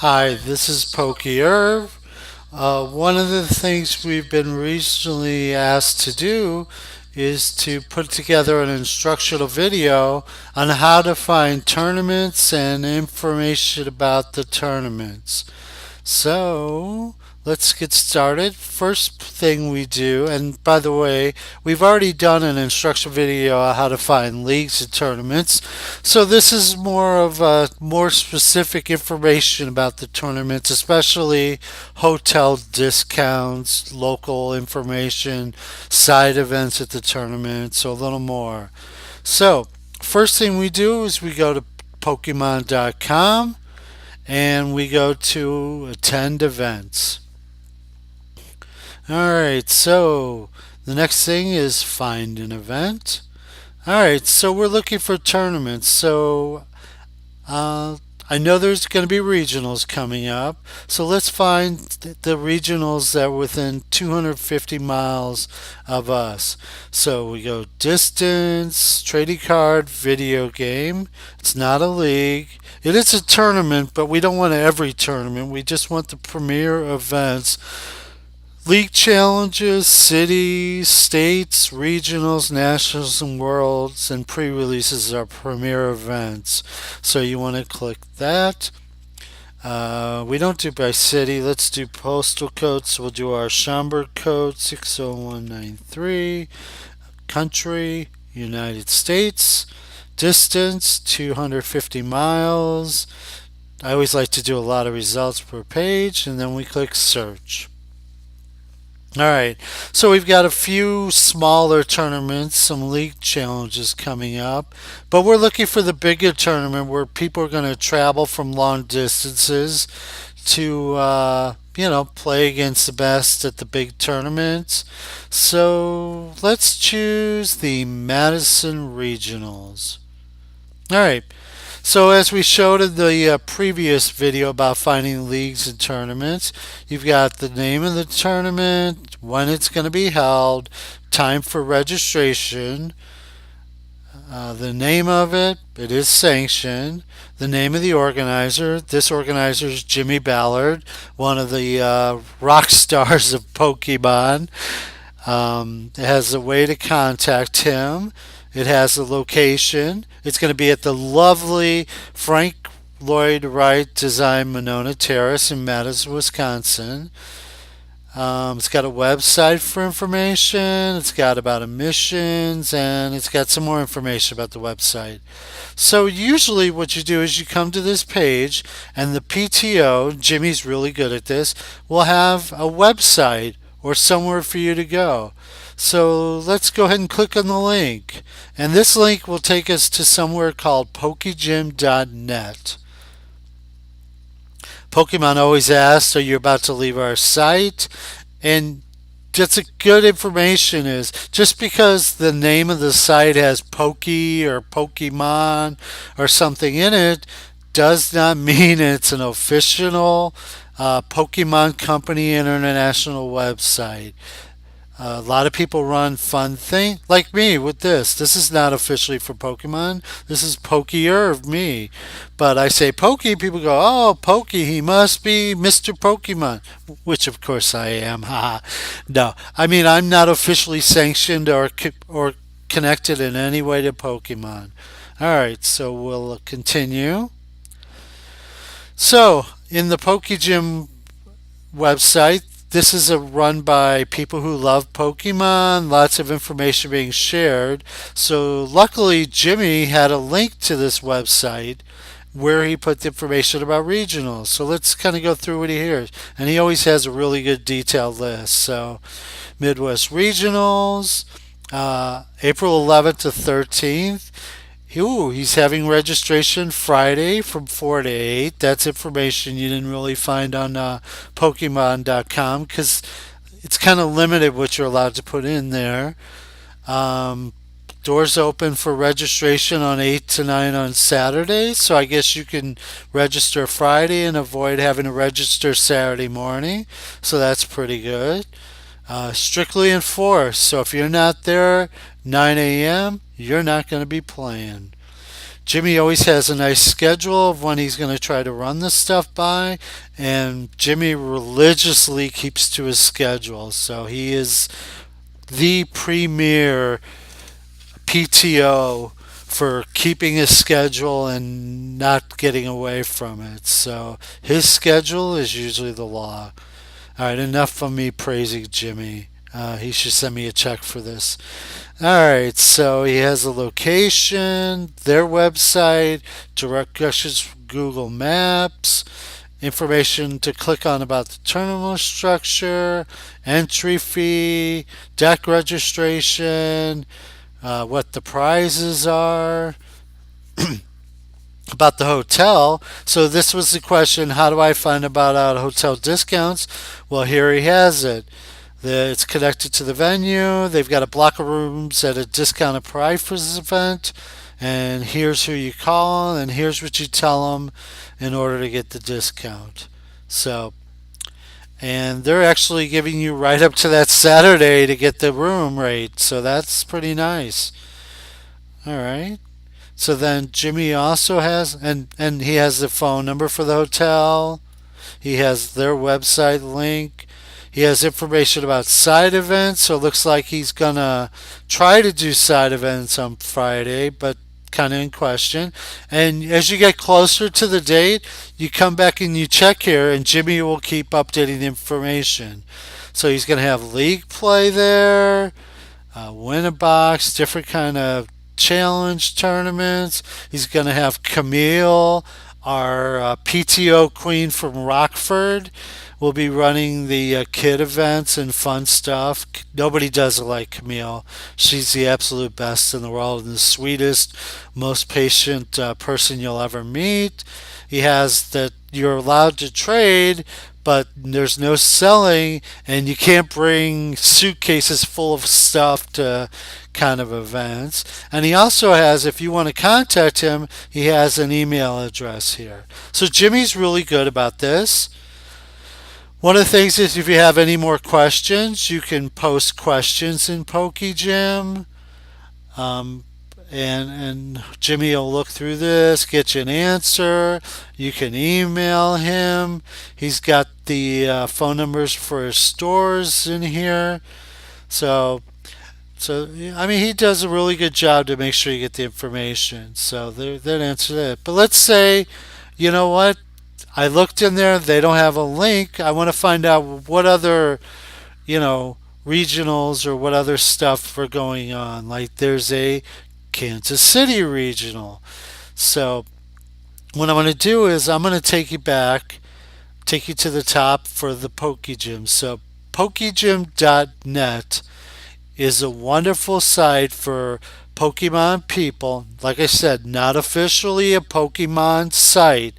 Hi, this is Pokeirv. One of the things we've been recently asked to do is to put together an instructional video on how to find tournaments and information about the tournaments. So let's get started. First thing we do, and by the way, we've already done an instruction video on how to find leagues and tournaments. So this is more of a more specific information about the tournaments, especially hotel discounts, local information, side events at the tournament, so a little more. So first thing we do is we go to Pokemon.com and we go to attend events. All right, so the next thing is find an event. All right, so we're looking for tournaments. So uh, I know there's going to be regionals coming up. So let's find the regionals that are within 250 miles of us. So we go distance, trading card, video game. It's not a league. It is a tournament, but we don't want every tournament. We just want the premier events. League challenges, cities, states, regionals, nationals, and worlds, and pre releases are premier events. So you want to click that. We don't do by city. Let's do postal code. So we'll do our Schaumburg code 60193. Country, United States. Distance, 250 miles. I always like to do a lot of results per page, and then we click search. All right, so we've got a few smaller tournaments, some league challenges coming up, but we're looking for the bigger tournament where people are going to travel from long distances to, play against the best at the big tournaments. So let's choose the Madison Regionals. All right, so as we showed in the previous video about finding leagues and tournaments, you've got the name of the tournament, when it's going to be held, time for registration, the name of it, it is sanctioned, the name of the organizer. This organizer is Jimmy Ballard, one of the rock stars of Pokemon. It has a way to contact him. It has a location. It's going to be at the lovely Frank Lloyd Wright Design Monona Terrace in Madison, Wisconsin. It's got a website for information. It's got about emissions, and it's got some more information about the website. So usually what you do is you come to this page, and the PTO, Jimmy's really good at this, will have a website or somewhere for you to go. So let's go ahead and click on the link. And this link will take us to somewhere called pokegym.net. Pokemon always asks, are you about to leave our site? And just a good information is just because the name of the site has Poke or Pokemon or something in it does not mean it's an official Pokemon Company International website. A lot of people run fun thing like me with this. This is not officially for Pokemon. This is Pokeirv me. But I say Poke, people go, "Oh, Poke, he must be Mr. Pokemon," which of course I am. Haha. No, I mean I'm not officially sanctioned or connected in any way to Pokemon. All right, so we'll continue. So in the Pokegym website, this is a run by people who love Pokemon, lots of information being shared. So luckily Jimmy had a link to this website where he put the information about regionals. So let's kind of go through what he hears. And he always has a really good detailed list. So Midwest Regionals, April 11th to 13th. Ooh, he's having registration Friday from 4 to 8. That's information you didn't really find on Pokemon.com because it's kind of limited what you're allowed to put in there. Um, Doors open for registration on 8 to 9 on Saturday, so I guess you can register Friday and avoid having to register Saturday morning. So that's pretty good. Strictly enforced, so if you're not there 9 a.m., you're not going to be playing. Jimmy always has a nice schedule of when he's going to try to run this stuff by, and Jimmy religiously keeps to his schedule. So he is the premier PTO for keeping his schedule and not getting away from it. So his schedule is usually the law. All right, enough from me praising Jimmy. He should send me a check for this. All right, so he has a location, their website, directions Google Maps, information to click on about the terminal structure, entry fee, deck registration, what the prizes are, about the hotel. So this was the question: how do I find about hotel discounts? Well, here he has it. It's connected to the venue. They've got a block of rooms at a discounted price for this event. And here's who you call, and here's what you tell them in order to get the discount. So, and they're actually giving you right up to that Saturday to get the room rate. So that's pretty nice. All right. So then Jimmy also has, and he has the phone number for the hotel. He has their website link. He has information about side events. So it looks like he's gonna try to do side events on Friday, but kind of in question. And as you get closer to the date, you come back and you check here, and Jimmy will keep updating the information. So he's gonna have league play there, win a box, different kind of challenge tournaments. He's going to have Camille, our PTO queen from Rockford, will be running the kid events and fun stuff. Nobody does it like Camille. She's the absolute best in the world and the sweetest, most patient person you'll ever meet. He has that you're allowed to trade, but there's no selling, and you can't bring suitcases full of stuff to kind of events. And he also has, if you want to contact him, he has an email address here. So Jimmy's really good about this. One of the things is if you have any more questions, you can post questions in PokeJam. Um, and Jimmy will look through this, get you an answer. You can email him. He's got the phone numbers for his stores in here. So, I mean, he does a really good job to make sure you get the information. So that answers that. But let's say, you know what? I looked in there. They don't have a link. I want to find out what other, you know, regionals or what other stuff are going on. Like there's a Kansas City regional. So what I'm going to do is I'm going to take you back, take you to the top for the PokeGym. So pokegym.net is a wonderful site for Pokemon people. Like I said, not officially a Pokemon site.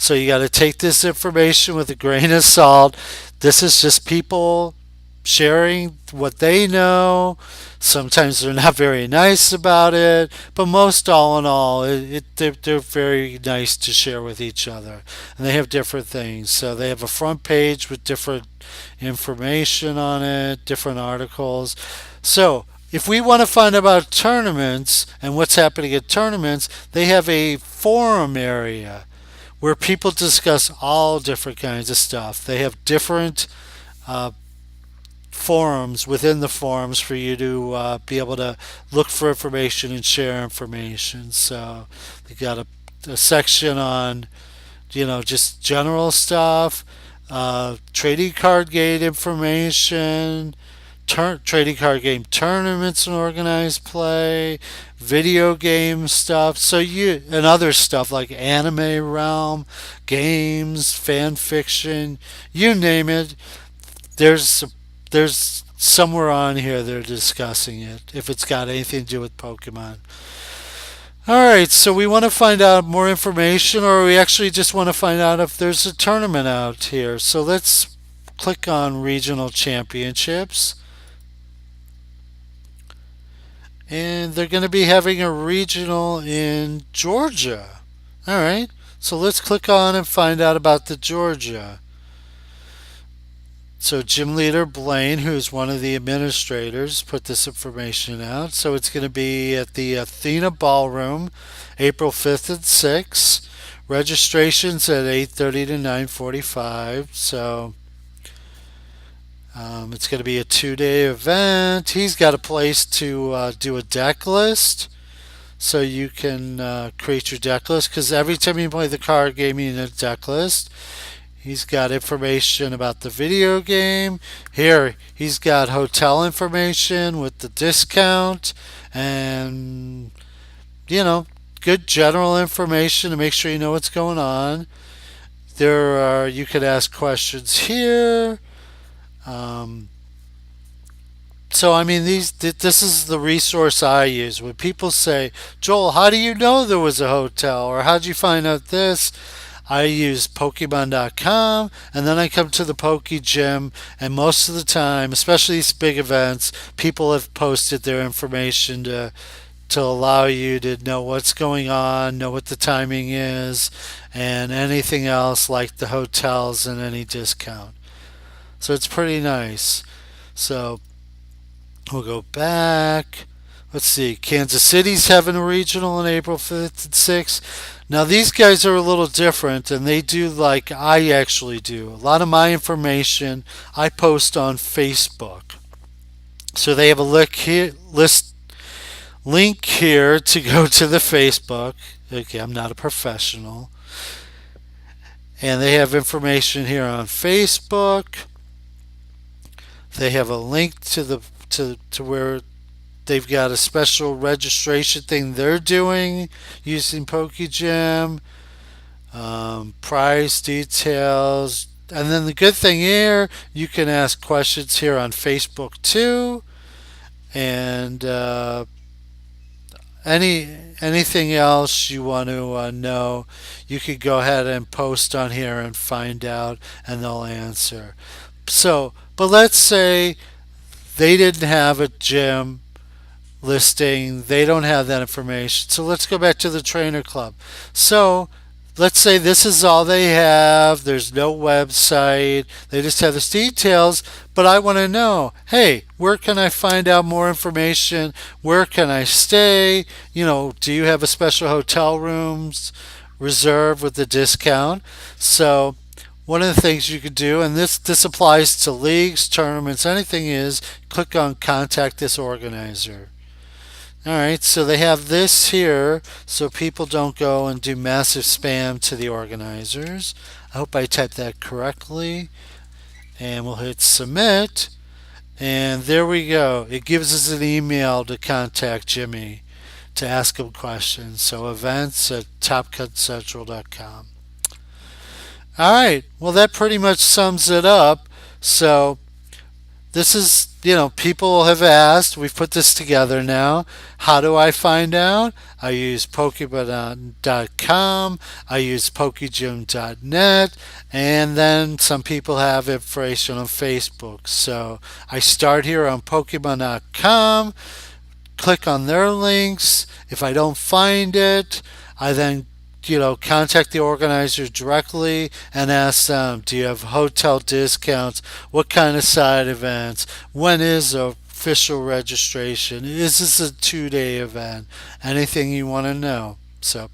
So you got to take this information with a grain of salt. This is just people sharing what they know. Sometimes they're not very nice about it, but most all in all, they're very nice to share with each other. And they have different things. So they have a front page with different information on it, different articles. So if we want to find out about tournaments and what's happening at tournaments, they have a forum area where people discuss all different kinds of stuff. They have different uh, forums within the forums for you to be able to look for information and share information. So they got a section on, you know, just general stuff, trading card game information, trading card game tournaments and organized play, video game stuff. So you and other stuff like anime realm, games, fan fiction, you name it. There's there's somewhere on here they're discussing it if it's got anything to do with Pokemon. All right, so we want to find out more information, or we actually just want to find out if there's a tournament out here. So let's click on regional championships. And they're going to be having a regional in Georgia. All right, so let's click on and find out about the Georgia. So gym leader Blaine, who's one of the administrators, put this information out. So it's going to be at the Athena Ballroom, April 5th and 6th. Registration's at 8:30 to 9:45. So it's going to be a 2-day event. He's got a place to do a deck list, so you can create your deck list. Because every time you play the card game, you need a deck list. He's got information about the video game. Here, he's got hotel information with the discount and, you know, good general information to make sure you know what's going on. You could ask questions here. Um, so, I mean, this is the resource I use. When people say, Joel, how do you know there was a hotel? Or how'd you find out this? I use Pokemon.com, and then I come to the Poke Gym, and most of the time, especially these big events, people have posted their information to allow you to know what's going on, know what the timing is, and anything else like the hotels and any discount. So it's pretty nice. So we'll go back. Let's see. Kansas City's having a regional on April 5th and 6th. Now, these guys are a little different, and they do like I actually do. A lot of my information I post on Facebook. So they have a link here to go to the Facebook. Okay, I'm not a professional. And they have information here on Facebook. They have a link to where they've got a special registration thing they're doing using PokeGym, price details. And then the good thing here, you can ask questions here on Facebook too. And anything else you want to know, you could go ahead and post on here and find out, and they'll answer. So, but let's say they didn't have a gym listing, they don't have that information. So let's go back to the trainer club. So let's say this is all they have, there's no website, they just have this details, but I want to know, hey, where can I find out more information? Where can I stay? Do you have a special hotel rooms reserved with the discount? So one of the things you could do, and this applies to leagues, tournaments, anything, is click on contact this organizer. All right, so they have this here so people don't go and do massive spam to the organizers. I hope I typed that correctly. And we'll hit submit. And there we go. It gives us an email to contact Jimmy to ask him questions. So events at topcutcentral.com. All right, well, that pretty much sums it up. So this is, people have asked. We've put this together now. How do I find out? I use Pokemon.com. I use Pokegym.net. And then some people have information on Facebook. So I start here on Pokemon.com, click on their links. If I don't find it, I then contact the organizer directly and ask them, do you have hotel discounts? What kind of side events? When is official registration? Is this a 2-day event? Anything you want to know. So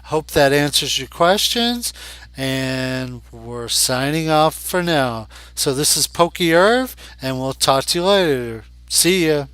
hope that answers your questions, and we're signing off for now. So this is Pokeirv, and we'll talk to you later. See ya.